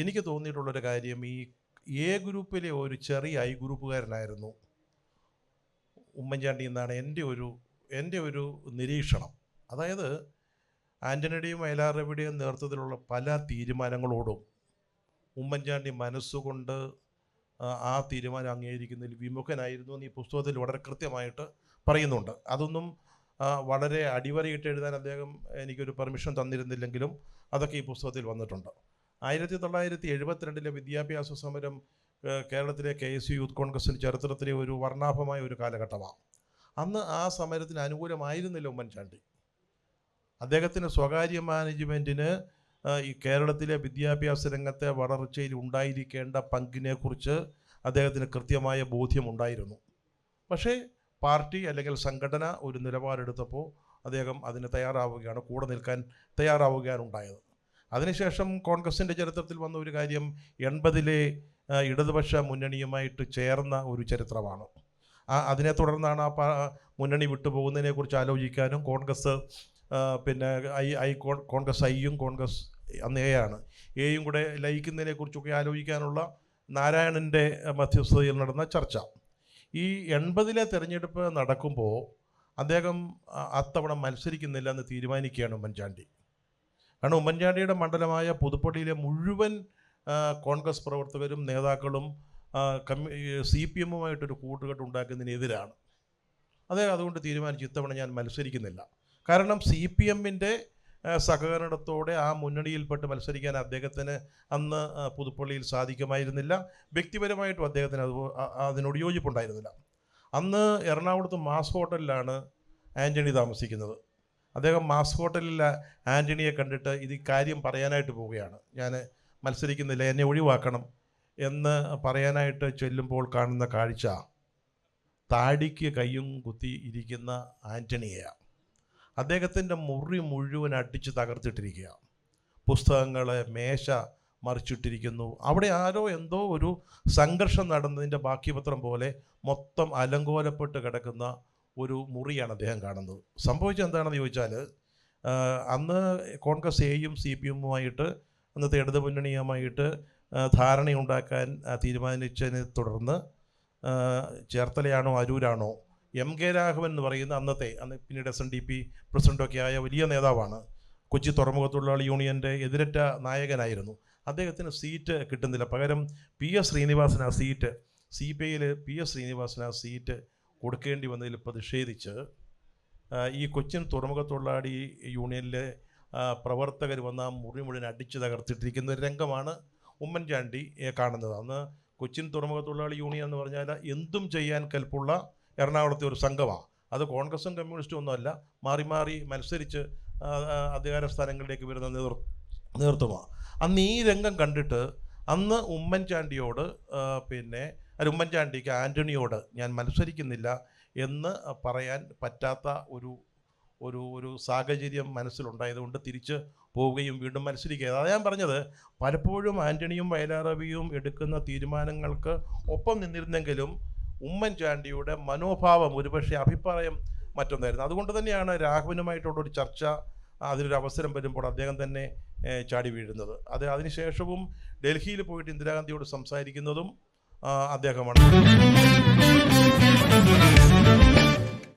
എനിക്ക് തോന്നിയിട്ടുള്ളൊരു കാര്യം, ഈ എ ഗ്രൂപ്പിലെ ഒരു ചെറിയ ഐ ഗ്രൂപ്പുകാരനായിരുന്നു ഉമ്മൻചാണ്ടി എന്നാണ് എൻ്റെ ഒരു നിരീക്ഷണം. അതായത് ആൻ്റണിയുടെയും വയലാർ രവിയുടെയും നേതൃത്വത്തിലുള്ള പല തീരുമാനങ്ങളോടും ഉമ്മൻചാണ്ടി മനസ്സുകൊണ്ട് ആ തീരുമാനം അംഗീകരിക്കുന്നതിൽ വിമുഖനായിരുന്നു എന്ന് ഈ പുസ്തകത്തിൽ വളരെ കൃത്യമായിട്ട് പറയുന്നുണ്ട്. അതൊന്നും വളരെ അടിവരയിട്ട് എഴുതാൻ അദ്ദേഹം എനിക്കൊരു പെർമിഷൻ തന്നിരുന്നില്ലെങ്കിലും അതൊക്കെ ഈ പുസ്തകത്തിൽ വന്നിട്ടുണ്ട്. 1972 വിദ്യാഭ്യാസ സമരം കേരളത്തിലെ KSU യൂത്ത് കോൺഗ്രസിൻ്റെ ചരിത്രത്തിലെ ഒരു വർണ്ണാഭമായ ഒരു കാലഘട്ടമാണ്. അന്ന് ആ സമരത്തിന് അനുകൂലമായിരുന്നില്ല ഉമ്മൻചാണ്ടി. അദ്ദേഹത്തിന് സ്വകാര്യ മാനേജ്മെൻറ്റിന് ഈ കേരളത്തിലെ വിദ്യാഭ്യാസ രംഗത്തെ വളർച്ചയിൽ ഉണ്ടായിരിക്കേണ്ട പങ്കിനെക്കുറിച്ച് അദ്ദേഹത്തിന് കൃത്യമായ ബോധ്യമുണ്ടായിരുന്നു. പക്ഷേ പാർട്ടി അല്ലെങ്കിൽ സംഘടന ഒരു നിലപാടെടുത്തപ്പോൾ അദ്ദേഹം അതിന് തയ്യാറാവുകയാണ്, കൂടെ നിൽക്കാൻ തയ്യാറാവുകയാണ് ഉണ്ടായത്. അതിനുശേഷം കോൺഗ്രസിൻ്റെ ചരിത്രത്തിൽ വന്ന ഒരു കാര്യം 80-ലെ ഇടതുപക്ഷ മുന്നണിയുമായിട്ട് ചേർന്ന ഒരു ചരിത്രമാണ്. അതിനെ തുടർന്നാണ് ആ മുന്നണി വിട്ടുപോകുന്നതിനെക്കുറിച്ച് ആലോചിക്കാനും കോൺഗ്രസ് കോൺഗ്രസ് ഐയും കോൺഗ്രസ് അന്ന് എയാണ് എയും കൂടെ ലയിക്കുന്നതിനെക്കുറിച്ചൊക്കെ ആലോചിക്കാനുള്ള നാരായണൻ്റെ മധ്യസ്ഥതയിൽ നടന്ന ചർച്ച. ഈ 80-ലെ തെരഞ്ഞെടുപ്പ് നടക്കുമ്പോൾ അദ്ദേഹം അത്തവണ മത്സരിക്കുന്നില്ല എന്ന് തീരുമാനിക്കുകയാണ് ഉമ്മൻചാണ്ടി. കാരണം ഉമ്മൻചാണ്ടിയുടെ മണ്ഡലമായ പുതുപ്പള്ളിയിലെ മുഴുവൻ കോൺഗ്രസ് പ്രവർത്തകരും നേതാക്കളും CPM-ഉമായിട്ടൊരു കൂട്ടുകെട്ട് ഉണ്ടാക്കുന്നതിനെതിരാണ്. അദ്ദേഹം അതുകൊണ്ട് തീരുമാനിച്ചു, ഇത്തവണ ഞാൻ മത്സരിക്കുന്നില്ല. കാരണം CPM-ൻ്റെ സഹകരണത്തോടെ ആ മുന്നണിയിൽപ്പെട്ട് മത്സരിക്കാൻ അദ്ദേഹത്തിന് അന്ന് പുതുപ്പള്ളിയിൽ സാധിക്കുമായിരുന്നില്ല. വ്യക്തിപരമായിട്ടും അദ്ദേഹത്തിന് അതിനോട് യോജിപ്പുണ്ടായിരുന്നില്ല. അന്ന് എറണാകുളത്ത് മാസ് ഹോട്ടലിലാണ് ആൻ്റണി താമസിക്കുന്നത്. അദ്ദേഹം മാസ് ഹോട്ടലിൽ ആൻ്റണിയെ കണ്ടിട്ട് ഇത് കാര്യം പറയാനായിട്ട് പോവുകയാണ്. ഞാൻ മത്സരിക്കുന്നില്ല, എന്നെ ഒഴിവാക്കണം എന്ന് പറയാനായിട്ട് ചെല്ലുമ്പോൾ കാണുന്ന കാഴ്ച താടിക്ക് കയ്യും കുത്തി ഇരിക്കുന്ന ആൻ്റണിയെയാണ്. അദ്ദേഹത്തിൻ്റെ മുറി മുഴുവൻ അടിച്ച് തകർത്തിട്ടിരിക്കുക, പുസ്തകങ്ങൾ മേശ മറിച്ചിട്ടിരിക്കുന്നു. അവിടെ ആരോ എന്തോ ഒരു സംഘർഷം നടന്നതിൻ്റെ ബാക്കിപത്രം പോലെ മൊത്തം അലങ്കോലപ്പെട്ട് കിടക്കുന്ന ഒരു മുറിയാണ് അദ്ദേഹം കാണുന്നത്. സംഭവിച്ചത് എന്താണെന്ന് ചോദിച്ചാൽ, അന്ന് കോൺഗ്രസ് എയും CPM-ഉമായിട്ട് അന്നത്തെ ഇടതുമുന്നണിയുമായിട്ട് ധാരണയുണ്ടാക്കാൻ തീരുമാനിച്ചതിനെ തുടർന്ന് ചേർത്തലയാണോ അരൂരാണോ MK രാഘവൻ എന്ന് പറയുന്ന അന്ന് പിന്നീട് SNDP പ്രസിഡൻ്റൊക്കെ ആയ വലിയ നേതാവാണ്. കൊച്ചി തുറമുഖ തൊഴിലാളി യൂണിയൻ്റെ എതിരറ്റ നായകനായിരുന്നു. അദ്ദേഹത്തിന് സീറ്റ് കിട്ടുന്നില്ല. പകരം PS ശ്രീനിവാസന് ആ സീറ്റ്, CPI-യിൽ PS ശ്രീനിവാസന് ആ സീറ്റ് കൊടുക്കേണ്ടി വന്നതിൽ പ്രതിഷേധിച്ച് ഈ കൊച്ചിൻ തുറമുഖ തൊഴിലാളി യൂണിയനിലെ പ്രവർത്തകർ വന്ന ആ മുറി മുഴുവൻ അടിച്ചു തകർത്തിട്ടിരിക്കുന്ന ഒരു രംഗമാണ് ഉമ്മൻചാണ്ടി കാണുന്നത്. അന്ന് കൊച്ചിൻ തുറമുഖ തൊഴിലാളി യൂണിയൻ എന്ന് പറഞ്ഞാൽ എന്തും ചെയ്യാൻ കൽപ്പുള്ള എറണാകുളത്തെ ഒരു സംഘമാണ്. അത് കോൺഗ്രസും കമ്മ്യൂണിസ്റ്റും ഒന്നുമല്ല, മാറി മാറി മത്സരിച്ച് അധികാര സ്ഥാനങ്ങളിലേക്ക് വരുന്ന നേതൃത്വമാണ്. അന്ന് ഈ രംഗം കണ്ടിട്ട് അന്ന് ഉമ്മൻചാണ്ടിക്ക് ആൻ്റണിയോട് ഞാൻ മത്സരിക്കുന്നില്ല എന്ന് പറയാൻ പറ്റാത്ത ഒരു സാഹചര്യം മനസ്സിലുണ്ടായതുകൊണ്ട് തിരിച്ച് പോവുകയും വീണ്ടും മത്സരിക്കുക. അതാണ് ഞാൻ പറഞ്ഞത്, പലപ്പോഴും ആൻ്റണിയും വയലാർ രവിയും എടുക്കുന്ന തീരുമാനങ്ങൾക്ക് ഒപ്പം നിന്നിരുന്നെങ്കിലും ഉമ്മൻചാണ്ടിയുടെ മനോഭാവം, ഒരുപക്ഷെ അഭിപ്രായം മറ്റൊന്നായിരുന്നു. അതുകൊണ്ട് തന്നെയാണ് രാഘവനുമായിട്ടുള്ളൊരു ചർച്ച, അതിനൊരു അവസരം വരുമ്പോൾ അദ്ദേഹം തന്നെ ചാടി വീഴുന്നത്. അതിനുശേഷവും ഡൽഹിയിൽ പോയിട്ട് ഇന്ദിരാഗാന്ധിയോട് സംസാരിക്കുന്നതും അദ്ദേഹമാണ്.